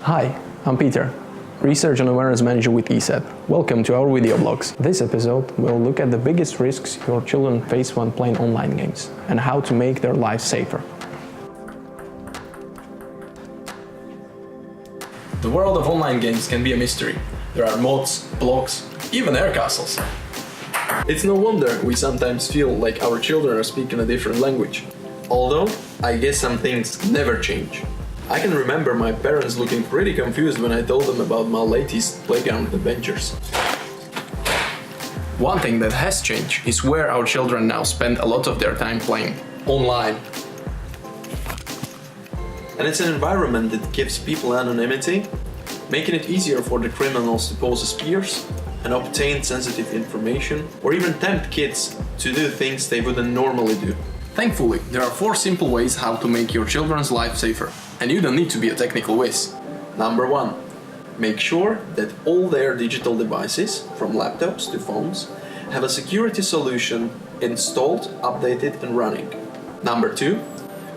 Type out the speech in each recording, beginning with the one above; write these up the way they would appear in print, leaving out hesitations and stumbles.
Hi, I'm Peter, Research and Awareness Manager with ESET. Welcome to our video blogs. This episode will look at the biggest risks your children face when playing online games and how to make their lives safer. The world of online games can be a mystery. There are mods, blocks, even air castles. It's no wonder we sometimes feel like our children are speaking a different language. Although, I guess some things never change. I can remember my parents looking pretty confused when I told them about my latest playground adventures. One thing that has changed is where our children now spend a lot of their time playing online. And it's an environment that gives people anonymity, making it easier for the criminals to pose as peers and obtain sensitive information, or even tempt kids to do things they wouldn't normally do. Thankfully, there are 4 simple ways how to make your children's life safer, and you don't need to be a technical whiz. Number 1. Make sure that all their digital devices, from laptops to phones, have a security solution installed, updated and running. Number 2.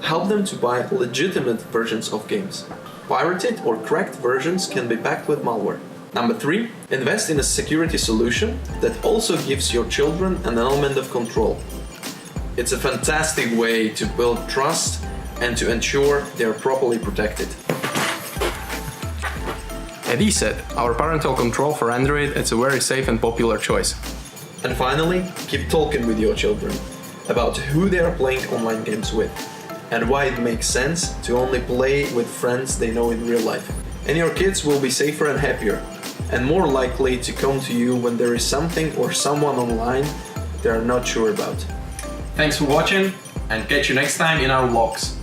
Help them to buy legitimate versions of games. Pirated or cracked versions can be packed with malware. Number 3. Invest in a security solution that also gives your children an element of control. It's a fantastic way to build trust and to ensure they're properly protected. At ESET, our parental control for Android is a very safe and popular choice. And finally, keep talking with your children about who they are playing online games with and why it makes sense to only play with friends they know in real life. And your kids will be safer and happier and more likely to come to you when there is something or someone online they are not sure about. Thanks for watching and catch you next time in our vlogs.